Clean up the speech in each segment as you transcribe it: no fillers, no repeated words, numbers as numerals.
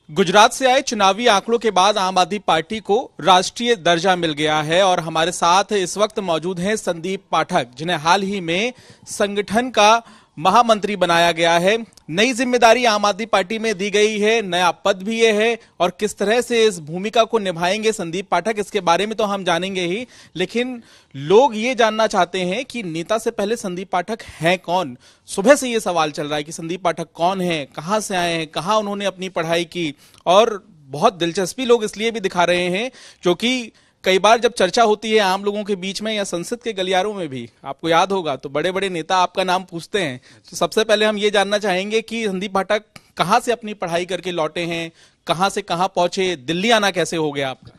गुजरात से आए चुनावी आंकड़ों के बाद आम आदमी पार्टी को राष्ट्रीय दर्जा मिल गया है और हमारे साथ इस वक्त मौजूद हैं संदीप पाठक, जिन्हें हाल ही में संगठन का महामंत्री बनाया गया है। नई जिम्मेदारी आम आदमी पार्टी में दी गई है, नया पद भी ये है और किस तरह से इस भूमिका को निभाएंगे संदीप पाठक, इसके बारे में तो हम जानेंगे ही, लेकिन लोग ये जानना चाहते हैं कि नेता से पहले संदीप पाठक हैं कौन। सुबह से ये सवाल चल रहा है कि संदीप पाठक कौन है, कहां से आए हैं, कहां उन्होंने अपनी पढ़ाई की। और बहुत दिलचस्पी लोग इसलिए भी दिखा रहे हैं क्योंकि कई बार जब चर्चा होती है आम लोगों के बीच में या संसद के गलियारों में भी, आपको याद होगा, तो बड़े बड़े नेता आपका नाम पूछते हैं। तो सबसे पहले हम ये जानना चाहेंगे कि संदीप पाठक कहां से अपनी पढ़ाई करके लौटे हैं, कहां से कहां पहुंचे, दिल्ली आना कैसे हो गया आपका?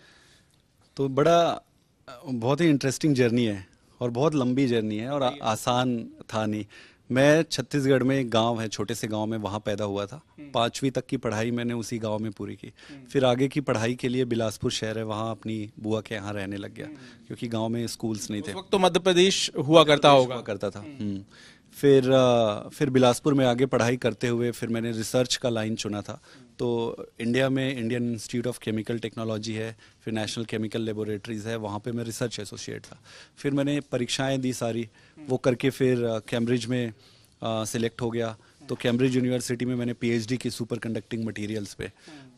तो बहुत ही इंटरेस्टिंग जर्नी है और बहुत लंबी जर्नी है और आसान था नहीं। मैं छत्तीसगढ़ में एक गांव है, छोटे से गांव में, वहाँ पैदा हुआ था। 5वीं तक की पढ़ाई मैंने उसी गांव में पूरी की। फिर आगे की पढ़ाई के लिए बिलासपुर शहर है, वहाँ अपनी बुआ के यहाँ रहने लग गया क्योंकि गांव में स्कूल्स नहीं थे। उस वक्त तो मध्य प्रदेश हुआ करता था। फिर बिलासपुर में आगे पढ़ाई करते हुए फिर मैंने रिसर्च का लाइन चुना था। तो इंडिया में Indian institute of chemical technology है, फिर नेशनल केमिकल लेबोरेटरीज है, वहाँ पे मैं रिसर्च एसोसिएट था। फिर मैंने परीक्षाएं दी सारी, वो करके फिर कैम्ब्रिज में सिलेक्ट हो गया। तो कैम्ब्रिज यूनिवर्सिटी में मैंने पीएचडी की सुपर कंडक्टिंग मटीरियल्स पे।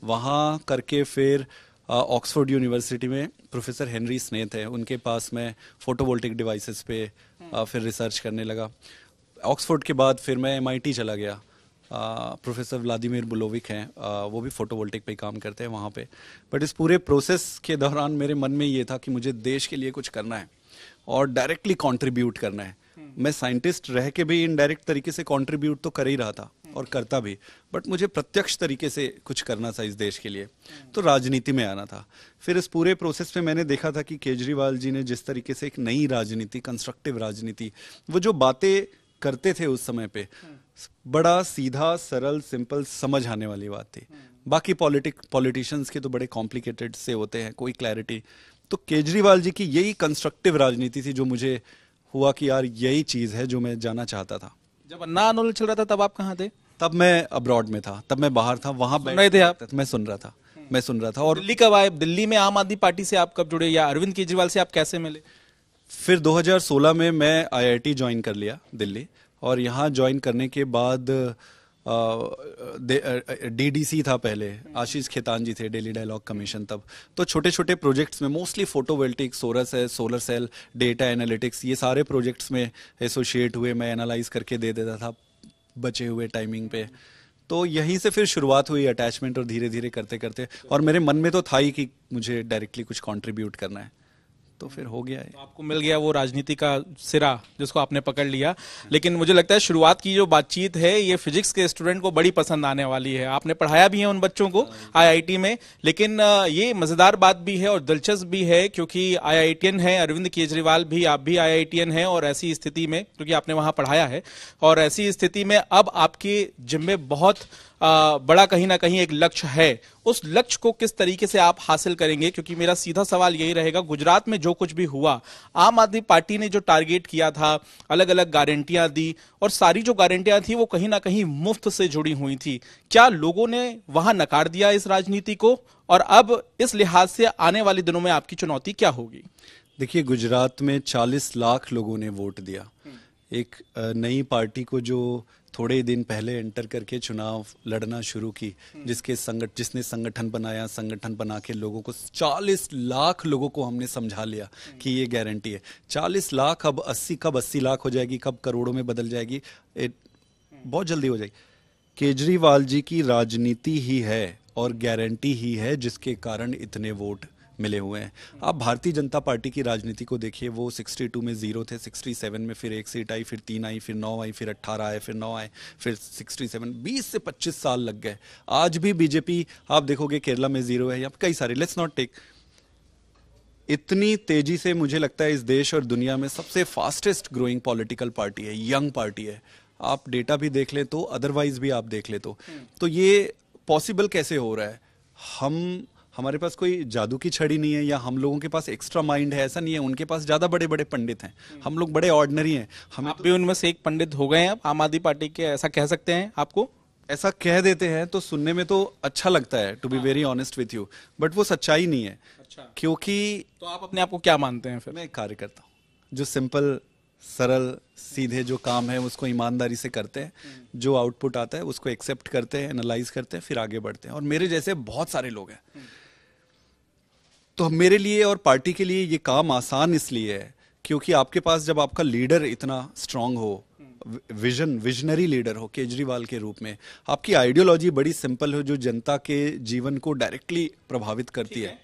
वहाँ करके फिर ऑक्सफोर्ड यूनिवर्सिटी में प्रोफेसर हेनरी स्नेथ है, उनके पास मैं फोटोवोल्टिक डिवाइसेस पे फिर रिसर्च करने लगा। ऑक्सफोर्ड के बाद फिर मैं एमआईटी चला गया। प्रोफेसर व्लादिमीर बुलोविक हैं, वो भी फोटोवोल्टिक पे काम करते हैं वहाँ पे। बट इस पूरे प्रोसेस के दौरान मेरे मन में ये था कि मुझे देश के लिए कुछ करना है और डायरेक्टली कंट्रीब्यूट करना है। मैं साइंटिस्ट रह के भी इनडायरेक्ट तरीके से कंट्रीब्यूट तो कर ही रहा था और करता भी, बट मुझे प्रत्यक्ष तरीके से कुछ करना था इस देश के लिए, तो राजनीति में आना था। फिर इस पूरे प्रोसेस में मैंने देखा था कि केजरीवाल जी ने जिस तरीके से एक नई राजनीति, कंस्ट्रक्टिव राजनीति, वो जो बातें करते थे उस समय पे, बड़ा सीधा सरल सिंपल समझ आने वाली बात थी। बाकी पॉलिटिशियंस के तो बड़े कॉम्प्लिकेटेड से होते हैं, कोई क्लैरिटी। तो केजरीवाल जी की यही कंस्ट्रक्टिव राजनीति थी जो मुझे हुआ कि यार यही चीज है जो मैं जाना चाहता था। जब अन्ना आंदोलन चल रहा था तब आप कहाँ थे? तब मैं अब्रॉड में था, तब मैं बाहर था। वहां सुन रहे थे आप? मैं सुन रहा था। और दिल्ली कब आए? दिल्ली में आम आदमी पार्टी से आप कब जुड़े, या अरविंद केजरीवाल से आप कैसे मिले? फिर 2016 में मैं आईआईटी ज्वाइन कर लिया दिल्ली, और यहाँ ज्वाइन करने के बाद डीडीसी था पहले, आशीष खेतान जी थे, डेली डायलॉग कमीशन तब। तो छोटे छोटे प्रोजेक्ट्स में mostly photovoltaic, solar cell, data analytics, ये सारे प्रोजेक्ट्स में एसोसिएट हुए। मैं एनालाइज करके दे देता था बचे हुए टाइमिंग पे। तो यहीं से फिर शुरुआत हुई अटैचमेंट, और धीरे धीरे करते करते, और मेरे मन में तो था ही कि मुझे डायरेक्टली कुछ कंट्रीब्यूट करना है, तो फिर हो गया है। तो आपको मिल गया वो राजनीति का सिरा जिसको आपने पकड़ लिया। लेकिन मुझे लगता है शुरुआत की जो बातचीत है ये फिजिक्स के स्टूडेंट को बड़ी पसंद आने वाली है। आपने पढ़ाया भी है उन बच्चों को आईआईटी में, लेकिन ये मजेदार बात भी है और दिलचस्प भी है क्योंकि आईआईटीएन है अरविंद केजरीवाल भी, आप भी आईआईटीएन है, और ऐसी स्थिति में, क्योंकि आपने वहां पढ़ाया है, और ऐसी स्थिति में अब आपके जिम्मे बहुत बड़ा कहीं ना कहीं एक लक्ष्य है। उस लक्ष्य को किस तरीके से आप हासिल करेंगे? क्योंकि मेरा सीधा सवाल यही रहेगा, गुजरात में जो कुछ भी हुआ, आम आदमी पार्टी ने जो टारगेट किया था, अलग अलग गारंटियां दी, और सारी जो गारंटियां थी वो कहीं ना कहीं मुफ्त से जुड़ी हुई थी। क्या लोगों ने वहां नकार दिया इस राजनीति को? और अब इस लिहाज से आने वाले दिनों में आपकी चुनौती क्या होगी? देखिए, गुजरात में 40 लाख लोगों ने वोट दिया। एक नई पार्टी को जो थोड़े दिन पहले एंटर करके चुनाव लड़ना शुरू की, जिसने संगठन बनाया, संगठन बना के लोगों को, 40 लाख लोगों को हमने समझा लिया कि ये गारंटी है। 40 लाख, अब 80 लाख हो जाएगी, कब करोड़ों में बदल जाएगी, बहुत जल्दी हो जाएगी। केजरीवाल जी की राजनीति ही है और गारंटी ही है जिसके कारण इतने वोट मिले हुए हैं। आप भारतीय जनता पार्टी की राजनीति को देखिए, वो 62 में 0 थे, 67 में फिर 1 सीट आई, फिर 3 आई, फिर 9 आई, फिर 18 आए, फिर 9 आए, फिर 67, 20 से 25 साल लग गए। आज भी बीजेपी आप देखोगे केरला में 0 है, या कई सारे, लेट्स नॉट टेक। इतनी तेजी से मुझे लगता है इस देश और दुनिया में सबसे फास्टेस्ट ग्रोइंग पॉलिटिकल पार्टी है, यंग पार्टी है। आप डेटा भी देख ले तो, अदरवाइज भी आप देख ले तो ये पॉसिबल कैसे हो रहा है? हमारे पास कोई जादू की छड़ी नहीं है, या हम लोगों के पास एक्स्ट्रा माइंड है, ऐसा नहीं है। उनके पास ज्यादा बड़े बड़े पंडित हैं, हम लोग बड़े ऑर्डिनरी हैं। आप भी उनमें से एक पंडित हो गए हैं आम आदमी पार्टी के, ऐसा कह सकते हैं आपको? ऐसा कह देते हैं तो सुनने में तो अच्छा लगता है, to be very honest with you, but वो सच्चाई नहीं है। अच्छा। क्योंकि तो आप अपने आप को क्या मानते हैं फिर? मैं एक कार्यकर्ता हूँ जो सिंपल सरल सीधे जो काम है उसको ईमानदारी से करते हैं, जो आउटपुट आता है उसको एक्सेप्ट करते हैं, एनालाइज करते हैं, फिर आगे बढ़ते हैं। और मेरे जैसे बहुत सारे लोग हैं। तो मेरे लिए और पार्टी के लिए ये काम आसान इसलिए है क्योंकि आपके पास जब आपका लीडर इतना स्ट्रांग हो, विजनरी लीडर हो केजरीवाल के रूप में, आपकी आइडियोलॉजी बड़ी सिंपल हो जो जनता के जीवन को डायरेक्टली प्रभावित करती है।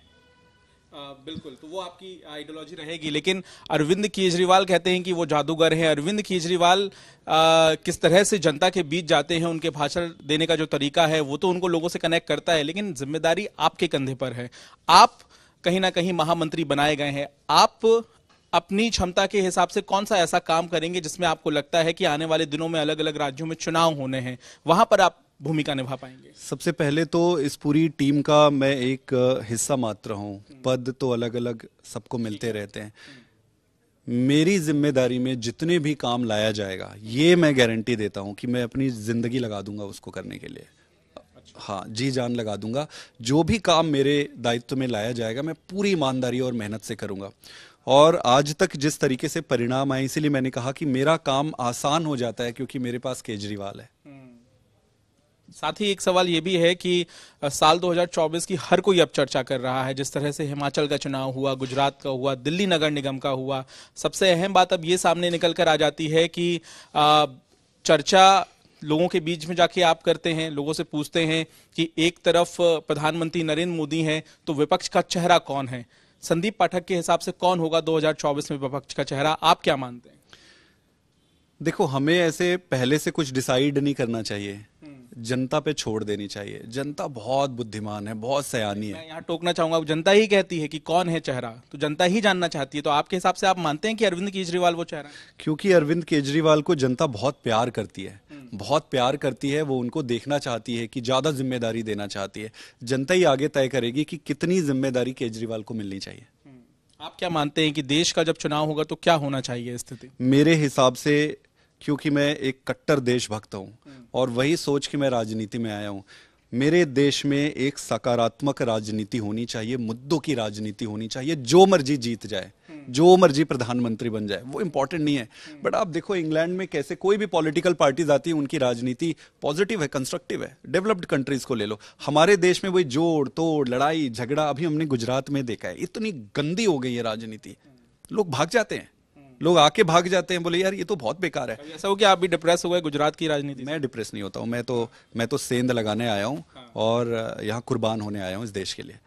बिल्कुल, तो वो आपकी आइडियोलॉजी रहेगी। लेकिन अरविंद केजरीवाल कहते हैं कि वो जादूगर हैं। अरविंद केजरीवाल किस तरह से जनता के बीच जाते हैं, उनके भाषण देने का जो तरीका है वो तो उनको लोगों से कनेक्ट करता है, लेकिन जिम्मेदारी आपके कंधे पर है। आप कहीं ना कहीं महामंत्री बनाए गए हैं। आप अपनी क्षमता के हिसाब से कौन सा ऐसा काम करेंगे जिसमें आपको लगता है कि आने वाले दिनों में अलग अलग राज्यों में चुनाव होने हैं, वहां पर आप भूमिका निभा पाएंगे? सबसे पहले तो इस पूरी टीम का मैं एक हिस्सा मात्र हूँ। पद तो अलग अलग सबको मिलते रहते हैं। मेरी जिम्मेदारी में जितने भी काम लाया जाएगा, ये मैं गारंटी देता हूँ कि मैं अपनी जिंदगी लगा दूंगा उसको करने के लिए। हाँ, जी जान लगा दूंगा। जो भी काम मेरे दायित्व में लाया जाएगा मैं पूरी ईमानदारी और मेहनत से करूंगा। और आज तक जिस तरीके से परिणाम आए, इसीलिए मैंने कहा कि मेरा काम आसान हो जाता है क्योंकि मेरे पास केजरीवाल है। साथ ही एक सवाल ये भी है कि साल 2024 की हर कोई अब चर्चा कर रहा है। जिस तरह से हिमाचल का चुनाव हुआ, गुजरात का हुआ, दिल्ली नगर निगम का हुआ, सबसे अहम बात अब ये सामने निकल कर आ जाती है कि चर्चा लोगों के बीच में जाके आप करते हैं, लोगों से पूछते हैं कि एक तरफ प्रधानमंत्री नरेंद्र मोदी हैं तो विपक्ष का चेहरा कौन है? संदीप पाठक के हिसाब से कौन होगा 2024 में विपक्ष का चेहरा? आप क्या मानते हैं? देखो, हमें ऐसे पहले से कुछ डिसाइड नहीं करना चाहिए, जनता पे छोड़ देनी चाहिए। जनता बहुत बुद्धिमान है, बहुत सयानी है। मैं यहाँ टोकना चाहूंगा, जनता ही कहती है कि कौन है चेहरा, तो जनता ही जानना चाहती है। तो आपके हिसाब से आप मानते हैं कि अरविंद केजरीवाल वो चेहरा है? क्योंकि अरविंद केजरीवाल को जनता बहुत प्यार करती है, बहुत प्यार करती है। वो उनको देखना चाहती है कि ज्यादा जिम्मेदारी देना चाहती है। जनता ही आगे तय करेगी कि कितनी जिम्मेदारी केजरीवाल को मिलनी चाहिए। आप क्या मानते हैं कि देश का जब चुनाव होगा तो क्या होना चाहिए स्थिति? मेरे हिसाब से, क्योंकि मैं एक कट्टर देशभक्त हूं और वही सोच के मैं राजनीति में आया हूं, मेरे देश में एक सकारात्मक राजनीति होनी चाहिए, मुद्दों की राजनीति होनी चाहिए। जो मर्जी जीत जाए, जो मर्जी प्रधानमंत्री बन जाए, वो इंपॉर्टेंट नहीं है। बट आप देखो इंग्लैंड में कैसे कोई भी पॉलिटिकल पार्टीज आती है, उनकी राजनीति पॉजिटिव है, कंस्ट्रक्टिव है। डेवलप्ड कंट्रीज को ले लो, हमारे देश में वही जोड़ तोड़, लड़ाई झगड़ा अभी हमने गुजरात में देखा है। इतनी गंदी हो गई है राजनीति, लोग भाग जाते हैं, लोग आके भाग जाते हैं, बोले यार ये तो बहुत बेकार है। ऐसा हो कि आप भी डिप्रेस हो गए गुजरात की राजनीति? मैं डिप्रेस नहीं होता हूँ, मैं तो सेंध लगाने आया हूँ और यहाँ कुर्बान होने आया हूँ इस देश के लिए।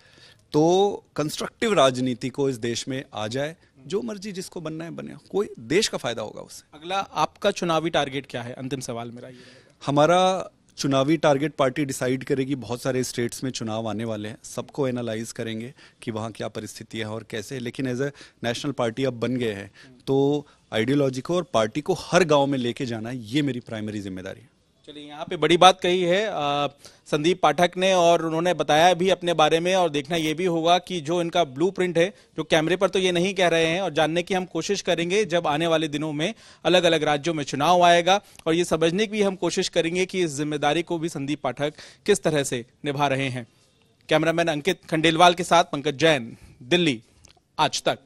तो कंस्ट्रक्टिव राजनीति को इस देश में आ जाए, जो मर्जी जिसको बनना है बने, कोई देश का फायदा होगा उससे। अगला आपका चुनावी टारगेट क्या है? अंतिम सवाल मेरा ये रहेगा। हमारा चुनावी टारगेट पार्टी डिसाइड करेगी। बहुत सारे स्टेट्स में चुनाव आने वाले हैं, सबको एनालाइज करेंगे कि वहाँ क्या परिस्थिति है और कैसे। लेकिन एज ए नेशनल पार्टी अब बन गए हैं तो आइडियोलॉजी को और पार्टी को हर गांव में लेके जाना, ये मेरी प्राइमरी जिम्मेदारी है। चलिए, यहाँ पे बड़ी बात कही है संदीप पाठक ने, और उन्होंने बताया भी अपने बारे में। और देखना ये भी होगा कि जो इनका ब्लूप्रिंट है, जो कैमरे पर तो ये नहीं कह रहे हैं, और जानने की हम कोशिश करेंगे जब आने वाले दिनों में अलग अलग राज्यों में चुनाव आएगा, और ये समझने की भी हम कोशिश करेंगे कि इस जिम्मेदारी को भी संदीप पाठक किस तरह से निभा रहे हैं। कैमरामैन अंकित खंडेलवाल के साथ पंकज जैन, दिल्ली, आज तक।